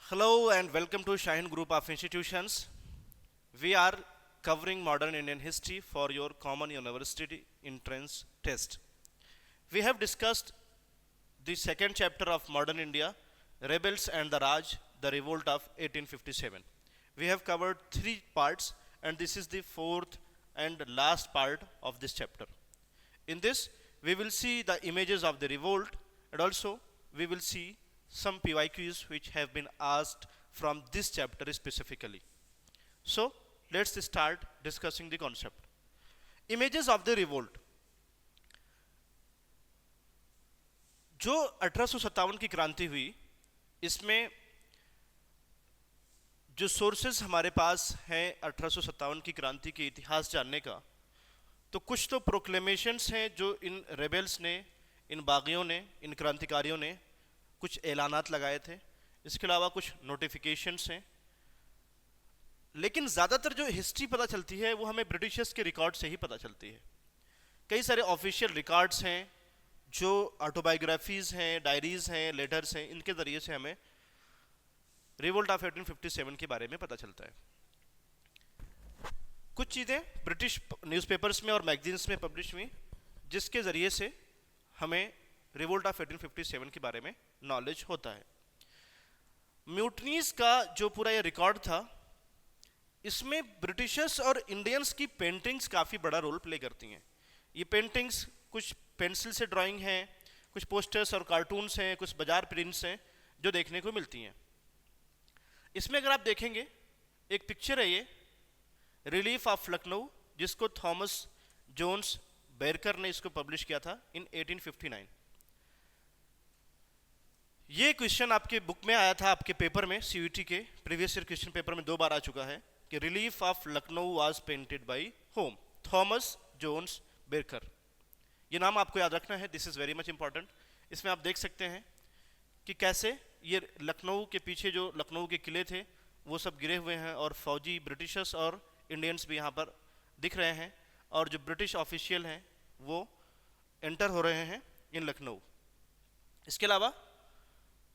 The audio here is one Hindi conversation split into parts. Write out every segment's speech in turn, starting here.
Hello and welcome to Shine Group of Institutions. We are covering modern Indian history for your common university entrance test. We have discussed the second chapter of Modern India, Rebels and the Raj, the Revolt of 1857. We have covered three parts, and this is the fourth and last part of this chapter. In this, we will see the images of the revolt, and also we will see some PYQs which have been asked from this chapter specifically. So, let's start discussing the concept. Images of the revolt. जो 1857 की क्रांति हुई, इसमें जो सोर्सेज हमारे पास हैं 1857 की क्रांति के इतिहास जानने का, तो कुछ तो प्रोक्लेमेशंस हैं जो इन रेबल्स ने, इन बागियों ने, इन क्रांतिकारियों ने कुछ ऐलानात लगाए थे। इसके अलावा कुछ नोटिफिकेशंस हैं, लेकिन ज़्यादातर जो हिस्ट्री पता चलती है वो हमें ब्रिटिशर्स के रिकॉर्ड से ही पता चलती है। कई सारे ऑफिशियल रिकॉर्ड्स हैं, जो ऑटोबायोग्राफीज़ हैं, डायरीज़ हैं, लेटर्स हैं, इनके ज़रिए से हमें रिवोल्ट ऑफ 1857 के बारे में पता चलता है। कुछ चीज़ें ब्रिटिश न्यूज़पेपर्स में और मैगजीन्स में पब्लिश हुई, जिसके ज़रिए से हमें रिवोल्ट ऑफ 1857 के बारे में नॉलेज होता है। म्यूटनीज का जो पूरा ये रिकॉर्ड था, इसमें ब्रिटिशर्स और इंडियंस की पेंटिंग्स काफ़ी बड़ा रोल प्ले करती हैं। ये पेंटिंग्स कुछ पेंसिल से ड्राइंग हैं, कुछ पोस्टर्स और कार्टून्स हैं, कुछ बाजार प्रिंट्स हैं जो देखने को मिलती हैं। इसमें अगर आप देखेंगे, एक पिक्चर है ये, रिलीफ ऑफ लखनऊ, जिसको थॉमस जोन्स बेरकर ने इसको पब्लिश किया था इन 1859। ये क्वेश्चन आपके बुक में आया था, आपके पेपर में, सीयूटी के प्रीवियस ईयर क्वेश्चन पेपर में 2 बार आ चुका है कि relief of Lucknow was painted by whom, Thomas Jones Barker. ये नाम आपको याद रखना है, this is very much important. इसमें आप देख सकते हैं कि कैसे ये लखनऊ के पीछे जो लखनऊ के किले थे वो सब गिरे हुए हैं, और फौजी ब्रिटिशर्स और इंडियंस भी यहाँ पर दिख रहे हैं, और जो ब्रिटिश ऑफिशियल हैं वो एंटर हो रहे हैं इन लखनऊ। इसके अलावा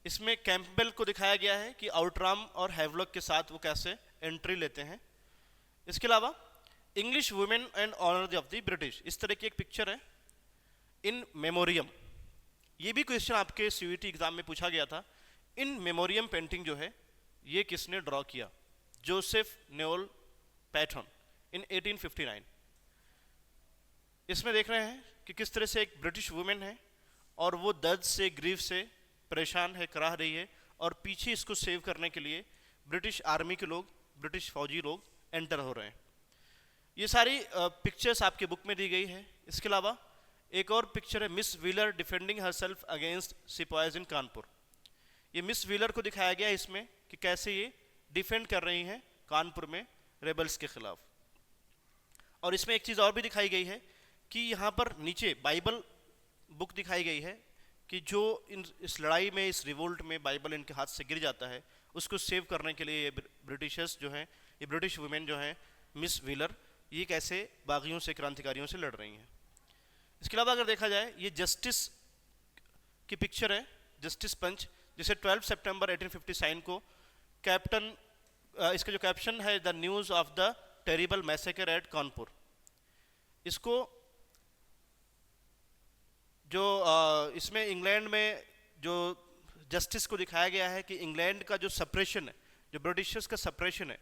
इसमें कैंपबेल को दिखाया गया है कि आउटराम और हैवलॉक के साथ वो कैसे एंट्री लेते हैं। इसके अलावा English women and honour of the British, इस तरह की एक पिक्चर है इन मेमोरियम। ये भी क्वेश्चन आपके सीयूटी एग्जाम में पूछा गया था। इन मेमोरियम पेंटिंग जो है ये किसने ड्रॉ किया? Joseph नेओल pattern in 1859। इसमें देख रहे हैं कि किस तरह से एक ब्रिटिश वुमेन है और वो दर्द से, ग्रीफ से परेशान है, कराह रही है, और पीछे इसको सेव करने के लिए ब्रिटिश आर्मी के लोग, ब्रिटिश फौजी लोग एंटर हो रहे हैं। ये सारी पिक्चर्स आपके बुक में दी गई है। इसके अलावा एक और पिक्चर है, Miss Wheeler defending herself against sipahis in Kanpur. ये मिस व्हीलर को दिखाया गया है इसमें कि कैसे ये डिफेंड कर रही हैं कानपुर में रेबल्स के खिलाफ। और इसमें एक चीज़ और भी दिखाई गई है कि यहाँ पर नीचे बाइबल बुक दिखाई गई है कि जो इस लड़ाई में, इस रिवोल्ट में बाइबल इनके हाथ से गिर जाता है, उसको सेव करने के लिए ये ब्रिटिशर्स जो हैं, ये ब्रिटिश वुमेन जो हैं, मिस व्हीलर, ये कैसे बागियों से, क्रांतिकारियों से लड़ रही हैं। इसके अलावा अगर देखा जाए, ये जस्टिस की पिक्चर है, जस्टिस पंच, जिसे 12 सितंबर 1857 को कैप्टन, इसका जो कैप्शन है, the news of the terrible massacre at Kanpur, इसको जो इसमें इंग्लैंड में जो जस्टिस को दिखाया गया है कि इंग्लैंड का जो सप्रेशन है, जो ब्रिटिशर्स का सप्रेशन है,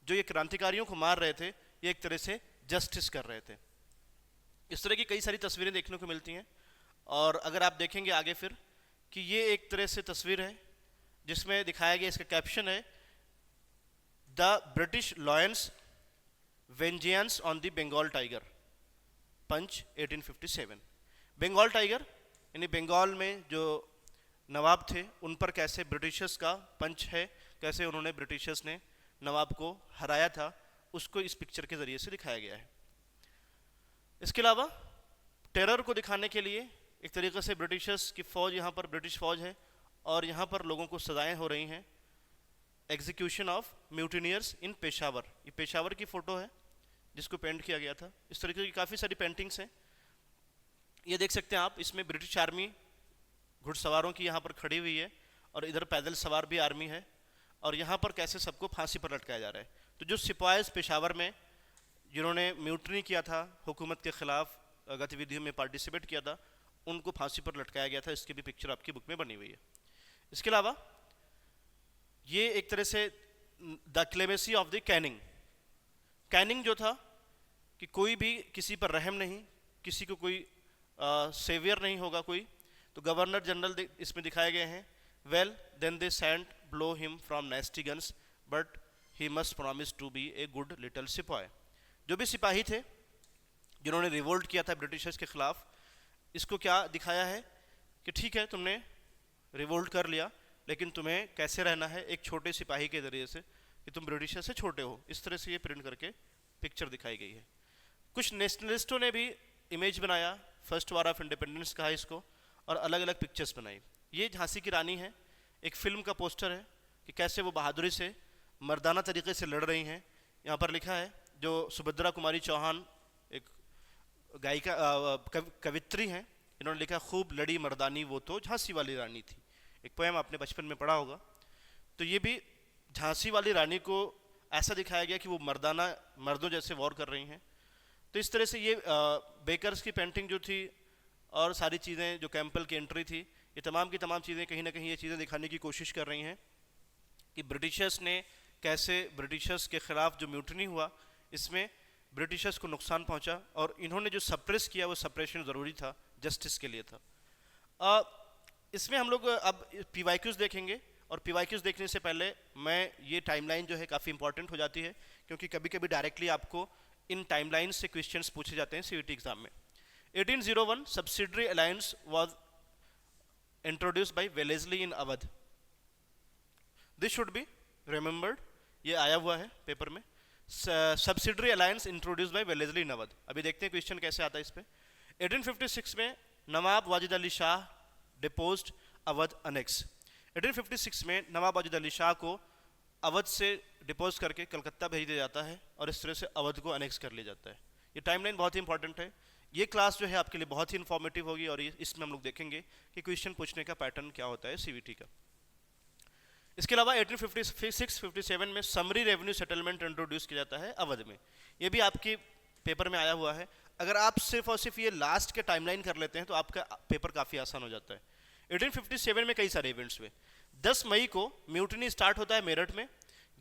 जो ये क्रांतिकारियों को मार रहे थे, ये एक तरह से जस्टिस कर रहे थे। इस तरह की कई सारी तस्वीरें देखने को मिलती हैं। और अगर आप देखेंगे आगे फिर कि ये एक तरह से तस्वीर है जिसमें दिखाया गया, इसका कैप्शन है the British lions vengeance on the Bengal tiger, punch 1857। Bengal tiger यानी बंगाल में जो नवाब थे उन पर कैसे ब्रिटिशर्स का पंच है, कैसे उन्होंने ब्रिटिशर्स ने नवाब को हराया था, उसको इस पिक्चर के ज़रिए से दिखाया गया है। इसके अलावा टेरर को दिखाने के लिए एक तरीके से ब्रिटिशर्स की फ़ौज, यहाँ पर ब्रिटिश फ़ौज है और यहाँ पर लोगों को सजाएं हो रही हैं। एग्जीक्यूशन ऑफ म्यूटिनियर्स इन पेशावर, ये पेशावर की फ़ोटो है जिसको पेंट किया गया था। इस तरीके की काफ़ी सारी पेंटिंग्स हैं। ये देख सकते हैं आप, इसमें ब्रिटिश आर्मी घुड़सवारों की यहाँ पर खड़ी हुई है और इधर पैदल सवार भी आर्मी है और यहाँ पर कैसे सबको फांसी पर लटकाया जा रहा है। तो जो सिपाहीज पेशावर में जिन्होंने म्यूटनी किया था, हुकूमत के खिलाफ गतिविधियों में पार्टिसिपेट किया था, उनको फांसी पर लटकाया गया था। इसकी भी पिक्चर आपकी बुक में बनी हुई है। इसके अलावा ये एक तरह से the clemency of the Canning, Canning जो था कि कोई भी किसी पर रहम नहीं, किसी को कोई सेवियर नहीं होगा कोई। तो गवर्नर जनरल इसमें दिखाए गए हैं। Well then they sent blow him from nasty guns but he must promise to be a good little sipahi. जो भी सिपाही थे जिन्होंने रिवोल्ट किया था ब्रिटिशर्स के खिलाफ, इसको क्या दिखाया है कि ठीक है तुमने रिवोल्ट कर लिया, लेकिन तुम्हें कैसे रहना है एक छोटे सिपाही के जरिए से, कि तुम ब्रिटिशर से छोटे हो। इस तरह से ये प्रिंट करके पिक्चर दिखाई गई है। कुछ नेशनलिस्टों ने भी इमेज बनाया, फर्स्ट वार ऑफ इंडिपेंडेंस कहा इसको, और अलग अलग पिक्चर्स बनाई। ये झांसी की रानी है, एक फिल्म का पोस्टर है कि कैसे वो बहादुरी से मर्दाना तरीके से लड़ रही हैं। यहाँ पर लिखा है, जो सुभद्रा कुमारी चौहान एक गायिका कवित्री हैं, इन्होंने लिखा खूब लड़ी मर्दानी वो तो झांसी वाली रानी थी। एक पोएम आपने बचपन में पढ़ा होगा। तो ये भी झांसी वाली रानी को ऐसा दिखाया गया कि वो मर्दाना मर्दों जैसे वॉर कर रही हैं। तो इस तरह से ये बेकर्स की पेंटिंग जो थी और सारी चीज़ें, जो कैंपल की एंट्री थी, ये तमाम की तमाम चीज़ें कहीं ना कहीं ये चीज़ें दिखाने की कोशिश कर रही हैं कि ब्रिटिशर्स ने कैसे, ब्रिटिशर्स के ख़िलाफ़ जो म्यूटनी हुआ इसमें ब्रिटिशर्स को नुकसान पहुंचा, और इन्होंने जो सप्रेस किया वो सप्रेशन ज़रूरी था, जस्टिस के लिए था। इसमें हम लोग अब पीवाईक्यूज़ देखेंगे, और पीवाईक्यूज़ देखने से पहले मैं ये टाइमलाइन जो है काफ़ी इंपॉर्टेंट हो जाती है, क्योंकि कभी कभी डायरेक्टली आपको इन टाइमलाइन से क्वेश्चंस पूछे जाते हैं सीईटी एग्जाम में। 1801 subsidiary alliance was introduced by Wellesley in Awadh. This should be remembered, ये आया हुआ है पेपर में। Subsidiary alliance introduced by Wellesley in Awadh. अभी देखते हैं क्वेश्चन कैसे आता है इस पे। 1856 में नवाब वाजिद अली शाह डिपोज्ड अवध अनेक्स। 1856 में नवाब वाजिद अली शाह को अवध से डिपोज करके कलकत्ता भेज दिया जाता है, और इस तरह से अवध को अनेक्स कर लिया जाता है। ये टाइमलाइन बहुत ही इंपॉर्टेंट है। ये क्लास जो है आपके लिए बहुत ही इन्फॉर्मेटिव होगी, और इसमें हम लोग देखेंगे कि क्वेश्चन पूछने का पैटर्न क्या होता है सीवीटी का। इसके अलावा 1856-57 में समरी रेवेन्यू सेटलमेंट इंट्रोड्यूस किया जाता है अवध में। ये भी आपके पेपर में आया हुआ है। अगर आप सिर्फ और सिर्फ ये लास्ट के टाइमलाइन कर लेते हैं तो आपका पेपर काफ़ी आसान हो जाता है। 1857 में कई सारे इवेंट्स हुए। 10 मई को म्यूटनी स्टार्ट होता है मेरठ में।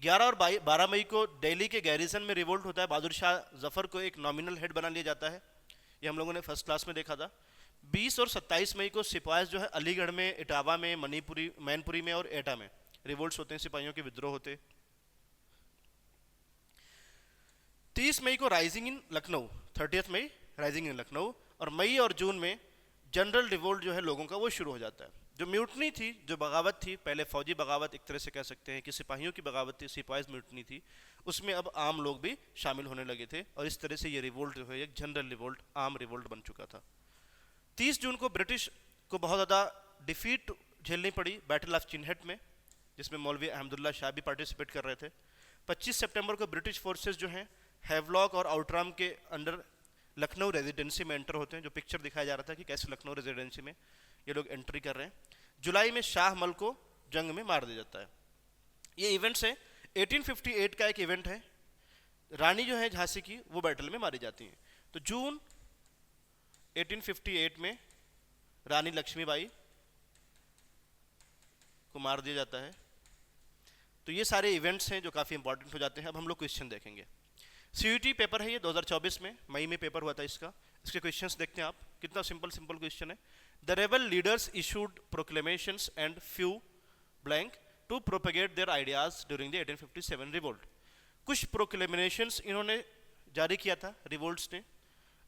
11 और 12 मई को दिल्ली के गैरिसन में रिवोल्ट होता है। बहादुर शाह जफर को एक नॉमिनल हेड बना लिया जाता है, ये हम लोगों ने फर्स्ट क्लास में देखा था। 20 और 27 मई को सिपाही जो है अलीगढ़ में, इटावा में, मणिपुरी, मैनपुरी में और एटा में रिवोल्ट्स होते हैं, सिपाहियों के विद्रोह होते। 30 मई को राइजिंग इन लखनऊ, 30 मई राइजिंग इन लखनऊ, और मई और जून में जनरल रिवोल्ट जो है लोगों का वो शुरू हो जाता है। जो म्यूटनी थी, जो बगावत थी, पहले फौजी बगावत एक तरह से कह सकते हैं कि सिपाहियों की बगावत थी, सिपाहीज म्यूटनी थी, उसमें अब आम लोग भी शामिल होने लगे थे, और इस तरह से ये रिवोल्ट जो है एक जनरल रिवोल्ट, आम रिवोल्ट बन चुका था। 30 जून को ब्रिटिश को बहुत ज़्यादा डिफीट झेलनी पड़ी बैटल ऑफ चिन्हट में, जिसमें मौलवी अहमदुल्ला शाह भी पार्टिसिपेट कर रहे थे। 25 सितंबर को ब्रिटिश फोर्सेस जो हैं हैवलॉक और आउटराम के अंडर लखनऊ रेजिडेंसी में एंटर होते हैं, जो पिक्चर दिखाया जा रहा था कि कैसे लखनऊ रेजिडेंसी में ये लोग एंट्री कर रहे हैं। जुलाई में शाह मल को जंग में मार दिया जाता है। ये इवेंट्स है। 1858 का एक इवेंट है, रानी जो है झांसी की वो बैटल में मारी जाती हैं। तो जून 1858 में रानी लक्ष्मीबाई को मार दिया जाता है। तो ये सारे इवेंट्स हैं जो काफ़ी इंपॉर्टेंट हो जाते हैं। अब हम लोग क्वेश्चन देखेंगे। सीईटी पेपर है ये 2024 में, मई में पेपर हुआ था इसका। इसके क्वेश्चंस देखते हैं आप, कितना सिंपल सिंपल क्वेश्चन है। The rebel leaders issued proclamations and few blank to propagate their ideas during the 1857 revolt. कुछ प्रोक्लेमेशंस इन्होंने जारी किया था रिवोल्ट्स ने।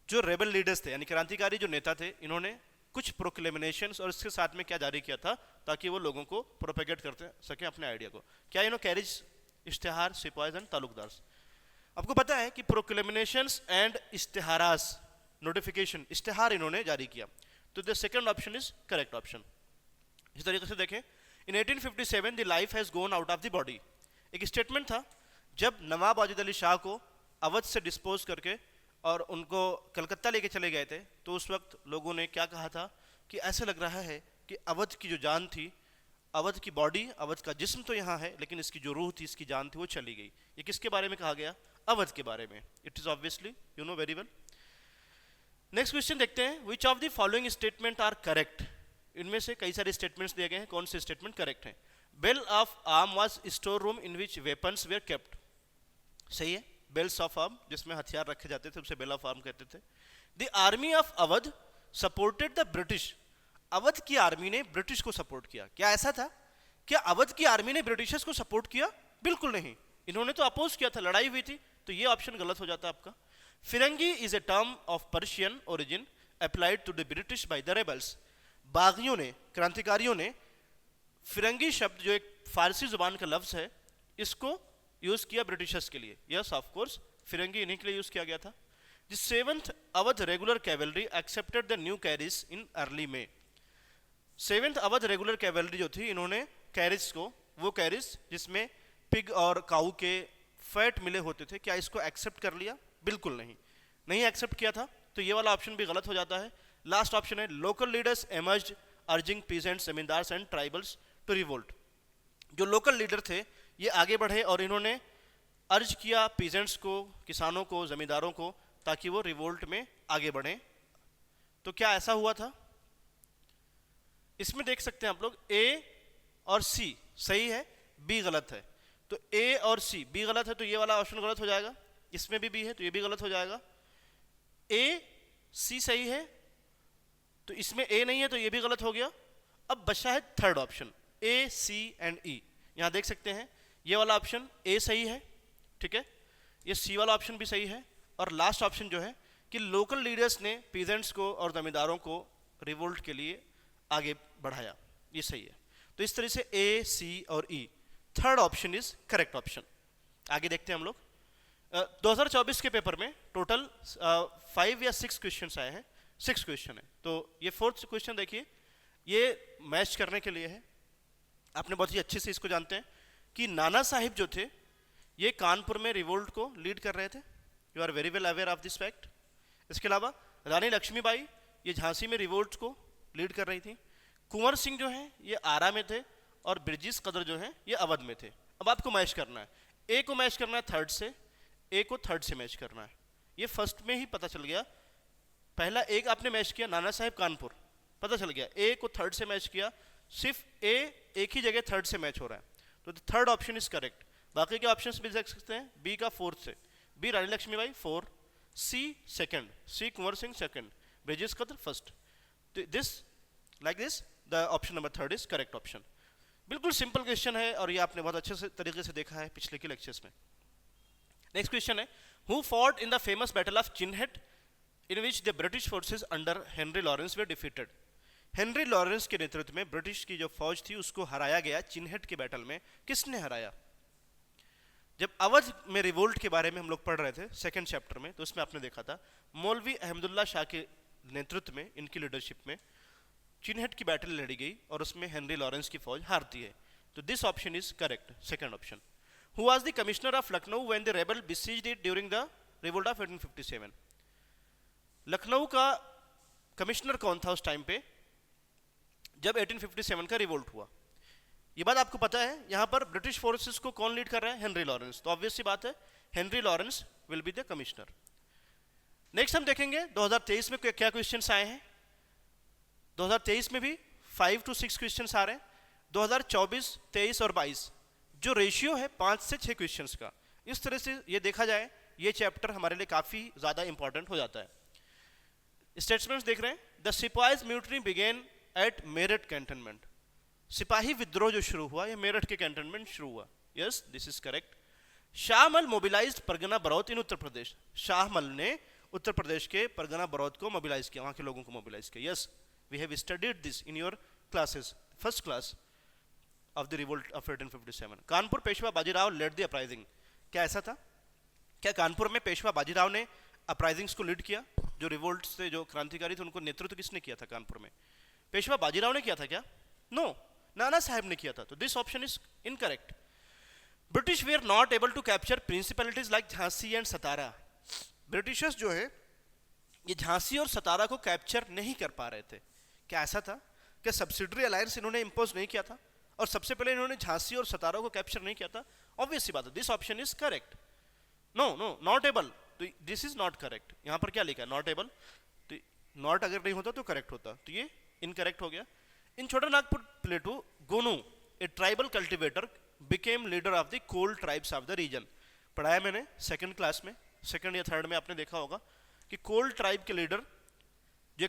जो रेबल लीडर्स थे यानी क्रांतिकारी जो नेता थे, इन्होंने कुछ प्रोक्लेमेशंस और इसके साथ में क्या जारी किया था ताकि वो लोगों को प्रोपेगेट करते सके अपने आइडिया को। क्या इन्होंने कैरिज इश्तेहार सिपाहीज एंड तालुकदार्स। आपको पता है कि प्रोक्लेमेशंस एंड इश्तेहारास नोटिफिकेशन, इश्तेहार इन्होंने जारी किया, तो the second option is correct option. इस तरीके से देखें, इन 1857 the life has gone out of the body. एक स्टेटमेंट था जब नवाब वाजिद अली शाह को अवध से डिस्पोज करके और उनको कलकत्ता लेके चले गए थे, तो उस वक्त लोगों ने क्या कहा था कि ऐसा लग रहा है कि अवध की जो जान थी अवध की बॉडी, अवध का जिस्म तो यहाँ है, लेकिन इसकी जो रूह थी, इसकी जान थी, वो चली गई। ये किसके बारे में कहा गया? अवध के बारे में। It is obviously you know very well. Next question देखते हैं, which of the following statement are correct? इनमें से कई सारे स्टेटमेंट्स दिए गए हैं, कौन से स्टेटमेंट करेक्ट हैं? Bell of arm was store room in which weapons were kept. सही है, बेल्स ऑफ आर्म जिसमें हथियार रखे जाते थे उसे बेल ऑफ आर्म कहते थे। The army of Awadh supported the British. Awadh की आर्मी ने ब्रिटिश को सपोर्ट किया। क्या ऐसा था? क्या अवध की आर्मी ने ब्रिटिशर्स को सपोर्ट किया? बिल्कुल नहीं, इन्होंने तो अपोज किया था, लड़ाई हुई थी। तो ये ऑप्शन गलत हो जाता है आपका। Firangi is a term of Persian origin applied to the British by the rebels. बागियों ने, क्रांतिकारियों ने फिरंगी शब्द जो एक फारसी जुबान का लफ्ज है, इसको यूज किया ब्रिटिशर्स के लिए। यस ऑफ कोर्स, फिरंगी इन्हीं के लिए यूज किया गया था। The 7th Awadh regular cavalry accepted the new carriage in early may. 7th Awadh regular cavalry जो थी, इन्होंने कैरिज को, वो कैरिज जिसमें पिग और काऊ के फैट मिले होते थे, क्या इसको एक्सेप्ट कर लिया? बिल्कुल नहीं, नहीं एक्सेप्ट किया था। तो ये वाला ऑप्शन भी गलत हो जाता है। लास्ट ऑप्शन है, local leaders emerged urging peasants, zamindars and tribals to revolt. जो लोकल लीडर थे ये आगे बढ़े और इन्होंने अर्ज किया पीजेंट्स को, किसानों को, जमींदारों को, ताकि वो रिवोल्ट में आगे बढ़े। तो क्या ऐसा हुआ था? इसमें देख सकते हैं आप लोग, ए और सी सही है, बी गलत है। तो ए और सी, बी गलत है तो ये वाला ऑप्शन गलत हो जाएगा, इसमें भी बी है तो ये भी गलत हो जाएगा। ए सी सही है तो इसमें ए नहीं है तो ये भी गलत हो गया। अब बचा है third option, A C and E. यहां देख सकते हैं ये वाला ऑप्शन ए सही है, ठीक है, ये सी वाला ऑप्शन भी सही है, और लास्ट ऑप्शन जो है कि लोकल लीडर्स ने पीजेंट्स को और जमींदारों को रिवोल्ट के लिए आगे बढ़ाया, ये सही है। तो इस तरह से ए, सी और E, third option is correct option. आगे देखते हैं हम लोग। 2024 के पेपर में टोटल 5 या 6 क्वेश्चन आए हैं, 6 क्वेश्चन है। तो ये 4th क्वेश्चन देखिए, ये मैच करने के लिए है। आपने बहुत ही अच्छे से इसको जानते हैं कि नाना साहिब जो थे ये कानपुर में रिवोल्ट को लीड कर रहे थे। You are very well aware of this fact. इसके अलावा रानी लक्ष्मीबाई ये झांसी में रिवोल्ट को लीड कर रही थी। कुंवर सिंह जो हैं ये आरा में थे, और ब्रिजेश कदर जो हैं ये अवध में थे। अब आपको मैच करना है, ए को मैच करना है थर्ड से, ए को थर्ड से मैच करना है। ये फर्स्ट में ही पता चल गया, पहला एक आपने मैच किया नाना साहिब कानपुर, पता चल गया। ए को थर्ड से मैच किया, सिर्फ ए एक ही जगह थर्ड से मैच हो रहा है, तो थर्ड ऑप्शन इज करेक्ट। बाकी के ऑप्शंस भी देख सकते हैं, बी का फोर्थ से, बी रानी लक्ष्मीबाई 4, सी सेकंड, सी कुंवर सिंह सेकंड, ब्रिजेश कदर फर्स्ट। तो this like this the option number third is correct option. बिल्कुल सिंपल क्वेश्चन है और ये आपने बहुत अच्छे से तरीके से देखा है पिछले के लेक्चर्स में। नेक्स्ट क्वेश्चन है, who fought in the famous battle of Chinhat in which the British forces under Henry Lawrence were defeated. Henry Lawrence के नेतृत्व में ब्रिटिश की जो फौज थी उसको हराया गया चिनहेट के बैटल में। किसने हराया? जब अवध में रिवोल्ट के बारे में हम लोग पढ़ रहे थे सेकंड चैप्टर में, तो उसमें आपने देखा था मौलवी अहमदुल्ला शाह के नेतृत्व में, इनकी लीडरशिप में चिनहेट की बैटल लड़ी गई और उसमें हेनरी लॉरेंस की फौज हारती है। तो this option is correct, second option. Who was the commissioner of Lucknow when the rebel besieged it during the revolt of 1857। Lucknow का कमिश्नर कौन था उस टाइम पे जब 1857 का रिवोल्ट हुआ? ये बात आपको पता है। यहां पर ब्रिटिश फोर्सेस को कौन लीड कर रहा है? Henry Lawrence. तो ऑब्वियस सी बात है Henry Lawrence will be the commissioner. Next हम देखेंगे 2023 में क्या क्वेश्चंस आए हैं। 2023 में भी 5 to 6 क्वेश्चंस आ रहे हैं। 2024, 23 और 22 जो रेशियो है 5 से 6 क्वेश्चंस का, इस तरह से ये देखा जाए ये चैप्टर हमारे लिए काफी ज्यादा इंपॉर्टेंट हो जाता है। स्टेटमेंट्स देख रहे हैं, the sipahis mutiny began at Meerut cantonment. सिपाही विद्रोह जो शुरू हुआ ये मेरठ के कैंटोनमेंट शुरू हुआ। Yes, this is correct. Shahmal mobilised pargana Baraut in Uttar Pradesh. Shahmal ने उत्तर प्रदेश के परगना बरौत को मोबिलाइज किया, वहां के लोगों को मोबिलाइज किया। Yes, we have studied this in your classes, first class of the revolt of 1857। Kanpur Peshwa Bajirao led the uprising. क्या ऐसा था? क्या कानपुर में पेशवा बाजीराव ने अपराइजिंग्स को लीड किया? जो रिवोल्ट से जो क्रांतिकारी थे उनको नेतृत्व किसने किया था कानपुर में? पेशवा बाजीराव ने किया था क्या? नो, नाना साहब ने किया था। तो this option is incorrect. British they are not able to capture principalities like Jhansi and Satara. Britishers जो है ये झांसी और सतारा को कैप्चर नहीं कर पा रहे थे। क्या ऐसा था? क्या सब्सिडरी अलायंस इन्होंने इंपोज नहीं किया था? और सबसे पहले इन्होंने झांसी और सतारा को कैप्चर नहीं किया था। ऑब्वियस सी बात है, this option is correct. No no, not able, तो दिस इज नॉट करेक्ट। यहां पर क्या लिखा है, नॉट एबल, तो नॉट अगर नहीं होता तो करेक्ट होता, तो ये इनकरेक्ट हो गया। In Chota Nagpur plateau Gonu a tribal cultivator became leader of the Kol tribes of the region. पढ़ाया मैंने सेकंड क्लास में, सेकंड या थर्ड में आपने देखा होगा कि कोल ट्राइब के लीडर जो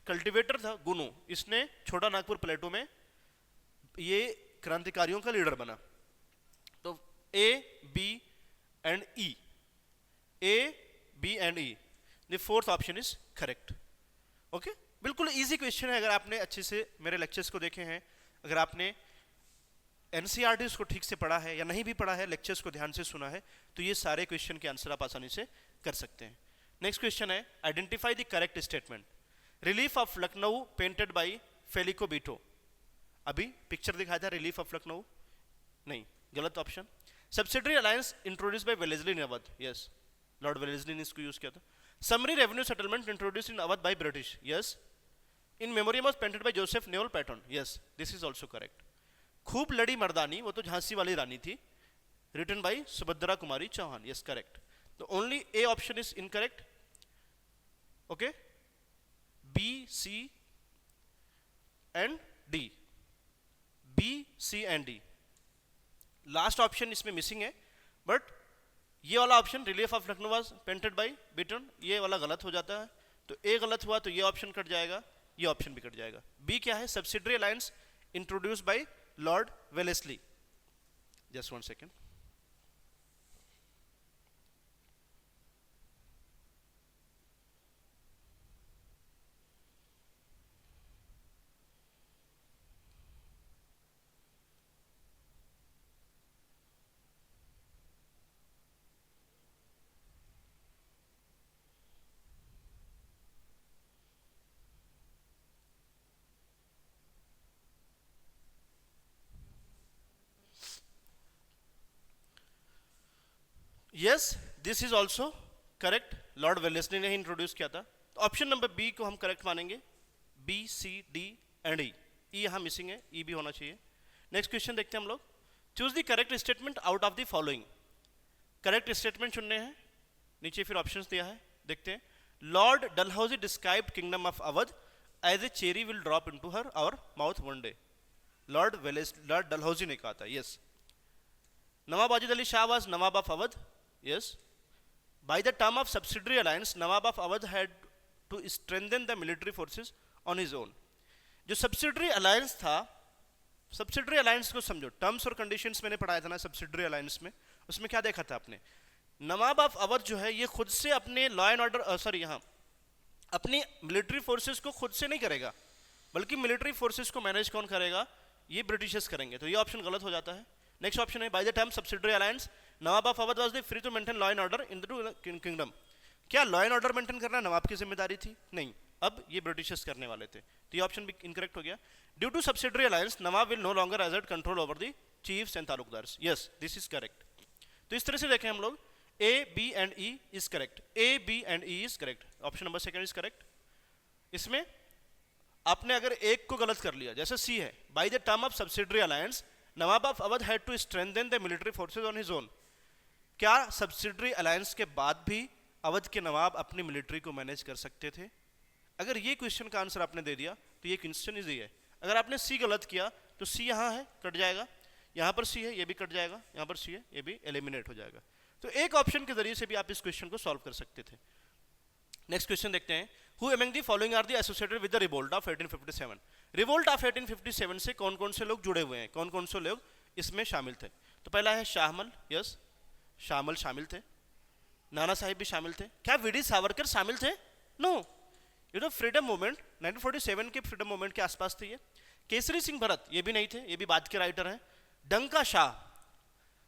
कल्टिवेटर था गुनु, इसने छोटा नागपुर प्लेटू में ये क्रांतिकारियों का लीडर बना। तो A B and E, A B and E, the fourth option is correct. Okay, बिल्कुल इजी क्वेश्चन है। अगर आपने अच्छे से मेरे लेक्चर्स को देखे हैं, अगर आपने एनसीईआरटी को ठीक से पढ़ा है या नहीं भी पढ़ा है, लेक्चर्स को ध्यान से सुना है, तो ये सारे क्वेश्चन के आंसर आप आसानी से कर सकते हैं। नेक्स्ट क्वेश्चन है, identify the correct statement. Relief of Lucknow painted by Felice Beato. अभी पिक्चर दिखाया था रिलीफ ऑफ लखनऊ, नहीं, गलत option. Subsidiary alliance introduce by Wellesley in Awadh, yes, Lord Wellesley ने इसको यूज किया था। Summary revenue settlement introduce in Awadh by British, yes. In memoriam was painted by Joseph Noel Paton, yes, this is also correct. खूब लड़ी मर्दानी, वो तो झांसी वाली रानी थी, written by Subhadra Kumari Chauhan, yes correct. तो only A option is incorrect. Okay, B C and D, B C and D, last option इसमें मिसिंग है। बट ये वाला option relief of Lucknow was painted by Beato, ये वाला गलत हो जाता है। तो ए गलत हुआ तो ये ऑप्शन कट जाएगा, ये ऑप्शन भी कट जाएगा। बी क्या है, subsidiary alliance introduce bye Lord Wellesley. Just one second. Yes, this is also correct, Lord Wellesley ने ही इंट्रोड्यूस किया था। तो ऑप्शन नंबर बी को हम करेक्ट मानेंगे। बी सी डी एंड ई, ई यहाँ मिसिंग है, ई भी होना चाहिए। नेक्स्ट क्वेश्चन देखते हैं हम लोग। Choose the correct statement out of the following. Correct statement चुनने हैं, नीचे फिर ऑप्शंस दिया है, देखते हैं। Lord Dalhousie described kingdom of Awadh as a cherry will drop into her our mouth one day. Lord Dalhousie ने कहा था, yes. Nawab Wajid Ali Shah was Nawab of Awadh, yes. By the term of subsidiary alliance, Nawab of Awadh had to strengthen the military forces on his own. जो subsidiary alliance था, subsidiary alliance को समझो, terms और conditions मैंने पढ़ाया था ना subsidiary alliance में, उसमें क्या देखा था आपने? नवाब ऑफ अवध जो है ये खुद से अपने लॉ एंड ऑर्डर, सॉरी यहाँ अपनी मिलिट्री फोर्सेस को खुद से नहीं करेगा, बल्कि मिलिट्री फोर्सेस को मैनेज कौन करेगा? ये ब्रिटिशर्स करेंगे। तो ये ऑप्शन गलत हो जाता है। नेक्स्ट ऑप्शन है, by the term subsidiary alliance Nawab of Awadh was the free to maintain law and order in the kingdom. क्या लॉ एंड ऑर्डर मेंटेन करना नवाब की जिम्मेदारी थी? नहीं, अब ये ब्रिटिशर्स करने वाले थे। तो ये ऑप्शन भी इनकरेक्ट हो गया। Due to subsidiary alliance nawab will no longer exert control over the chiefs and talukdars, yes, this is correct. तो इस तरह से देखें हम लोग, A B and E is correct, A B and E is correct, option number second is correct. इसमें आपने अगर एक को गलत कर लिया, जैसे सी है, by the term of subsidiary alliance Nawab of Awadh had to strengthen the military forces on his own. क्या सब्सिडरी अलायंस के बाद भी अवध के नवाब अपनी मिलिट्री को मैनेज कर सकते थे? अगर ये क्वेश्चन का आंसर आपने दे दिया तो ये क्वेश्चन इजी है। अगर आपने सी गलत किया तो सी यहाँ है, कट जाएगा, यहाँ पर सी है, ये भी कट जाएगा, यहाँ पर सी है, ये भी एलिमिनेट हो जाएगा। तो एक ऑप्शन के जरिए से भी आप इस क्वेश्चन को सॉल्व कर सकते थे। नेक्स्ट क्वेश्चन देखते हैं, who among the following are the associated with the revolt of 1857। Revolt of 1857 से कौन कौन से लोग जुड़े हुए हैं, कौन कौन से लोग इसमें शामिल थे? तो पहला है शाहमल, यस, शाहमल शामिल थे। नाना साहिब भी शामिल थे। क्या वीडी सावरकर शामिल थे? नो, ये तो फ्रीडम मूवमेंट 1947 के फ्रीडम मूवमेंट के आसपास थे ये। केसरी सिंह भरत ये भी नहीं थे, ये भी बाद के राइटर हैं। डंका शाह,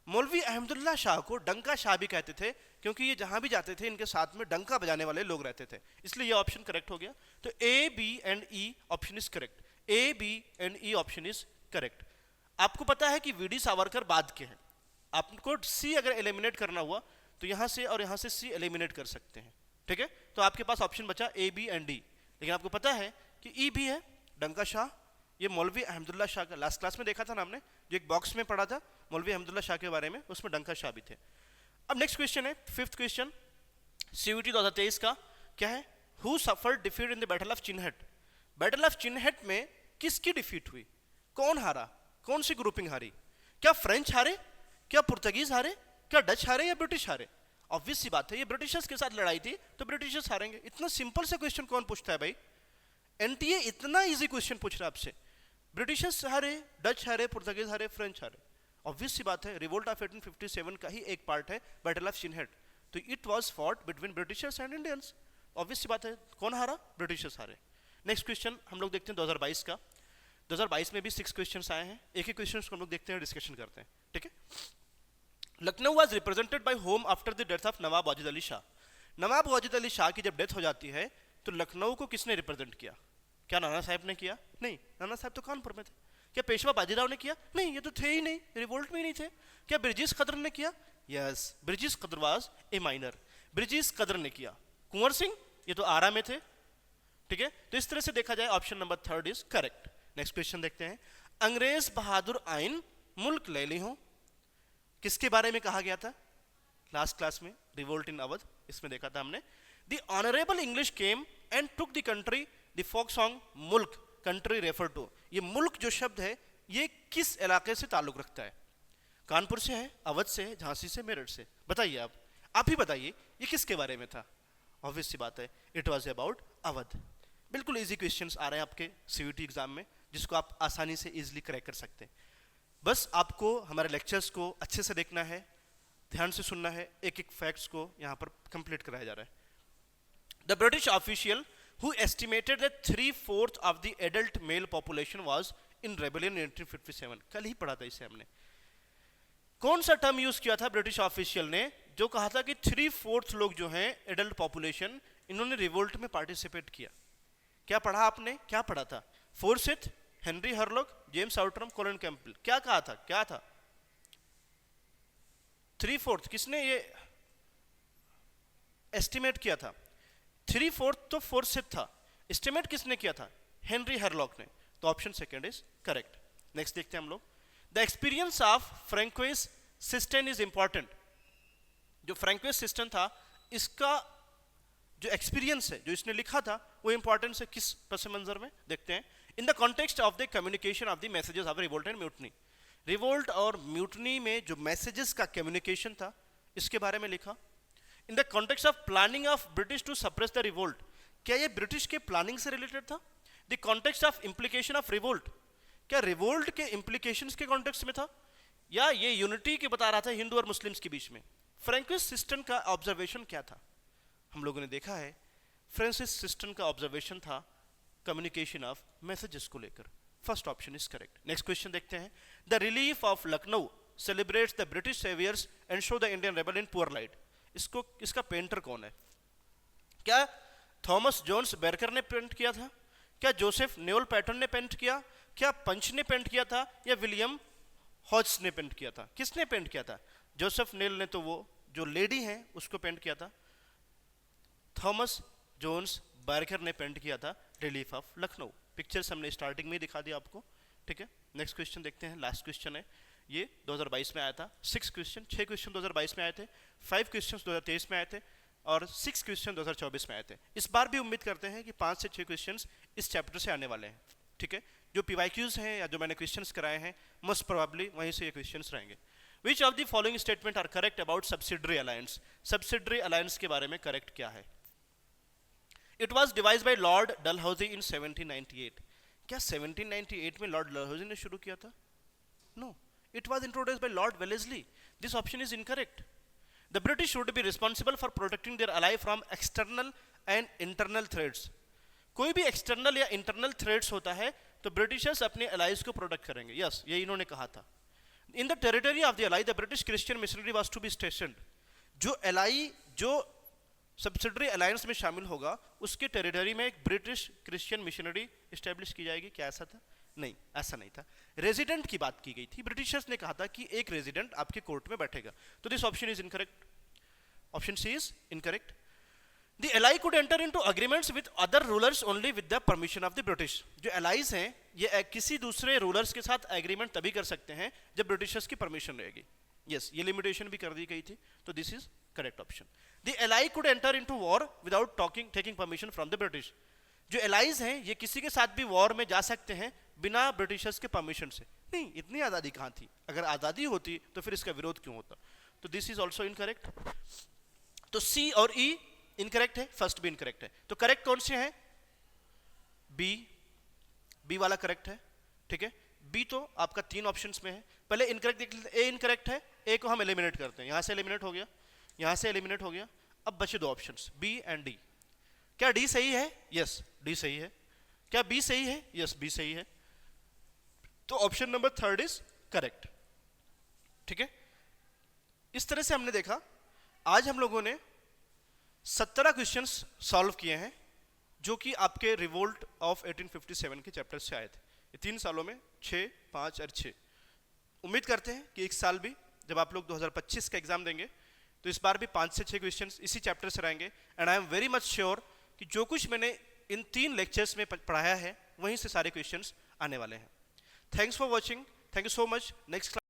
मौलवी अहमदुल्ला शाह को डंका शाह भी कहते थे, क्योंकि ये जहां भी जाते थे इनके साथ में डंका बजाने वाले लोग रहते थे, इसलिए ये ऑप्शन करेक्ट हो गया। तो A B and E option is correct, A B and E option is correct. आपको पता है कि वीडी सावरकर बाद के हैं, आपको सी अगर एलिमिनेट करना हुआ तो यहां से और यहां से सी एलिमिनेट कर सकते हैं, ठीक है। तो आपके पास ऑप्शन बचा ए बी एंड डी, लेकिन आपको पता है कि ई भी है, डंका शाह ये मौलवी अहमदुल्ला शाह का, लास्ट क्लास में देखा था ना हमने, जो एक बॉक्स में पढ़ा था मौलवी अहमदुल्ला शाह के बारे में, उसमें डंका शाह भी थे। अब नेक्स्ट क्वेश्चन है, फिफ्थ क्वेश्चन सीयूटी 2023 का, क्या है? Who suffered defeat in the battle of Chinhat? Battle of Chinhat में किसकी डिफीट हुई? कौन हारा? कौन सी ग्रुपिंग हारी? क्या फ्रेंच हारे, क्या पुर्तगीज हारे, क्या डच हारे, या ब्रिटिश हारे? ऑब्वियस सी बात है, ये ब्रिटिशर्स के साथ लड़ाई थी तो ब्रिटिशर्स हारेंगे। इतना सिंपल से क्वेश्चन कौन पूछता है भाई? एनटीए इतना इजी क्वेश्चन पूछ रहा है आपसे। ब्रिटिशर्स हारे, डच हारे, पुर्तगीज हारे, फ्रेंच हारे, ऑब्वियस सी बात है। रिवोल्ट ऑफ 1857 का ही एक पार्ट है बैटल ऑफ चिन्हट, तो it was fought between Britishers and Indians. Obvious सी बात है, कौन हारा? ब्रिटिशर्स हारे। नेक्स्ट क्वेश्चन हम लोग देखते हैं 2022 का। 2022 में भी 6 क्वेश्चंस आए हैं, एक एक क्वेश्चंस को हम लोग देखते हैं, डिस्कशन करते हैं, ठीक है। Lucknow was represented by home after the death of Nawab Wajid Ali Shah. Nawab Wajid Ali Shah की जब डेथ हो जाती है तो लखनऊ को किसने रिप्रेजेंट किया? क्या नाना साहब ने किया? नहीं, नाना साहब तो कानपुर में थे। क्या पेशवा बाजीराव ने किया? नहीं, ये तो थे ही नहीं, रिवोल्ट में ही नहीं थे। क्या ब्रिजेश कदर ने किया? यस, ब्रिजेश कदर वाज ए माइनर, ब्रिजेश कदर ने किया। कुंवर सिंह, ये तो आरा में थे, ठीक है। तो इस तरह से देखा जाए option number 3 is correct. Next question देखते हैं, अंग्रेज बहादुर आइन मुल्क ले ली हो, किसके बारे में कहा गया था? लास्ट क्लास में रिवोल्ट इन अवध, इसमें देखा था हमने। The honourable English came and took the country, the folk song मुल्क कंट्री रेफर टू, ये मुल्क जो शब्द है ये किस इलाके से ताल्लुक रखता है? कानपुर से है, अवध से है, झांसी से, मेरठ से? बताइए आप ही बताइए, ये किसके बारे में था? ऑब्वियस सी बात है, इट वाज अबाउट अवध। बिल्कुल इजी क्वेश्चंस आ रहे हैं आपके सीयूटी एग्जाम में, जिसको आप आसानी से इजीली क्रैक कर सकते हैं। बस आपको हमारे लेक्चर्स को अच्छे से देखना है, ध्यान से सुनना है, एक एक फैक्ट्स को यहाँ पर कंप्लीट कराया जा रहा है। The British official who estimated that 3/4 of the adult male population was in rebellion in 1857, कल ही पढ़ा था इसे हमने। कौन सा टर्म यूज किया था ब्रिटिश ऑफिशियल ने जो कहा था कि 3/4 लोग जो हैं एडल्ट पॉपुलेशन, इन्होंने रिवोल्ट में पार्टिसिपेट किया? क्या पढ़ा आपने? क्या पढ़ा था? Forsythe, Henry Hurlock, James Outram, colon Campbell, क्या कहा था? क्या था 3/4? किसने ये एस्टिमेट किया था? 3/4 तो फोर्सिथ था, एस्टिमेट किसने किया था? हेनरी हरलॉक ने। तो option second is correct. Next देखते हैं हम लोग, the experience of François system is important. जो फ्रैंकोइस सिस्टम था, इसका जो एक्सपीरियंस है, जो इसने लिखा था, वो इंपॉर्टेंस है किस पस मंजर में? देखते हैं। इन the context of the communication of the messages of revolt and mutiny, revolt और म्यूटनी में जो मैसेजेस का कम्युनिकेशन था, इसके बारे में लिखा। In the context of planning of British to suppress the revolt, क्या ये ब्रिटिश के प्लानिंग से रिलेटेड था? The context of implication of revolt, क्या रिवोल्ट के इंप्लीकेशंस के कॉन्टेक्स्ट में था, या ये यूनिटी के बता रहा था हिंदू और मुस्लिम्स के बीच में? फ्रैंकोइस सिस्टम का ऑब्जर्वेशन क्या था? हम लोगों ने देखा है फ्रांसिस सिस्टम का ऑब्जर्वेशन था कम्युनिकेशन ऑफ मैसेजेस को लेकर। First option is correct. Next question देखते हैं, the relief of Lucknow celebrates the British saviours and show the Indian rebel in poor light, इसको, इसका पेंटर कौन है? क्या थॉमस जोन्स बेरकर ने पेंट किया था? क्या जोसेफ न्योल पैटर्न ने पेंट किया? क्या पंच ने पेंट किया था? या विलियम हॉज ने पेंट किया था? किसने पेंट किया था? जोसेफ नेल ने तो वो जो लेडी है उसको पेंट किया था, थॉमस जोन्स बेरकर ने पेंट किया था रिलीफ ऑफ लखनऊ। पिक्चर्स हमने स्टार्टिंग में ही दिखा दिया आपको, ठीक है। नेक्स्ट क्वेश्चन देखते हैं, लास्ट क्वेश्चन है ये, 2022 में आया था। 6 क्वेश्चन 2022 में आए थे, 5 क्वेश्चन 2023 में आए थे और 6 क्वेश्चन 2024 में आए थे। इस बार भी उम्मीद करते हैं कि 5 से 6 क्वेश्चन इस चैप्टर से आने वाले हैं, ठीक है। जो पीवाईक्यूज हैं या जो मैंने क्वेश्चंस कराए हैं, मोस्ट प्रोबेबली वहीं से ये क्वेश्चंस रहेंगे। Which of the following statement are correct about subsidiary alliance, subsidiary alliance के बारे में करेक्ट क्या है? It was devised by Lord Dalhousie in 1798, क्या 1798 में लॉर्ड डलहौजी ने शुरू किया था? No, it was introduced by lord Wellesley. This option is incorrect. The British should be responsible for protecting their ally from external and internal threats. कोई भी एक्सटर्नल या इंटरनल थ्रेट्स होता है तो ब्रिटिशर्स अपने अलाइज को प्रोटेक्ट करेंगे। यस, ये इन्होंने कहा था। In the territory of the ally the British Christian missionary was to be stationed, जो अलाई जो सब्सिडरी अलायंस में शामिल होगा उसके टेरिटरी में एक ब्रिटिश क्रिश्चियन मिशनरी इस्टेब्लिश की जाएगी। क्या ऐसा था? नहीं, ऐसा नहीं था। रेजिडेंट की बात की गई थी। ब्रिटिशर्स ने कहा था कि एक रेजिडेंट आपके कोर्ट में बैठेगा, तो this option is incorrect. Option C is incorrect. The ally could enter into agreements with other rulers only with the permission of the British. जो allies हैं ये किसी दूसरे rulers के साथ agreement तभी कर सकते हैं जब Britishers की permission रहेगी. Yes, ये limitation भी कर दी गई थी, तो this is correct option. The ally could enter into war without taking permission from the British. जो allies हैं ये किसी के साथ भी war में जा सकते हैं बिना Britishers के permission से. नहीं, इतनी आज़ादी कहाँ थी? अगर आज़ादी होती तो फिर इसका विरोध क्यों होता? तो this is also incorrect. तो C और E इनकरेक्ट है, फर्स्ट भी इनकरेक्ट है. तो करेक्ट कौन से हैं? बी वाला करेक्ट है. ठीक है, बी तो आपका 3 ऑप्शंस में है. पहले इनकरेक्ट देख लेते. ए इनकरेक्ट है, ए को हम एलिमिनेट करते हैं. यहां से एलिमिनेट हो गया, यहां से एलिमिनेट हो गया. अब बचे 2 ऑप्शंस, बी एंड डी. क्या डी सही है? यस, डी सही है. क्या बी सही है? यस, बी सही है. तो ऑप्शन नंबर 3 इज करेक्ट. ठीक है, इस तरह से हमने देखा. आज हम लोगों ने 17 क्वेश्चंस सॉल्व किए हैं जो कि आपके रिवोल्ट ऑफ 1857 के चैप्टर से आए थे. ये 3 सालों में 6, 5 और 6. उम्मीद करते हैं कि एक साल भी जब आप लोग 2025 का एग्जाम देंगे तो इस बार भी 5 से 6 क्वेश्चंस इसी चैप्टर से रहेंगे. And I am very much sure कि जो कुछ मैंने इन 3 लेक्चर्स में पढ़ाया है वहीं से सारे क्वेश्चंस आने वाले हैं. Thanks for watching. Thank you so much. Next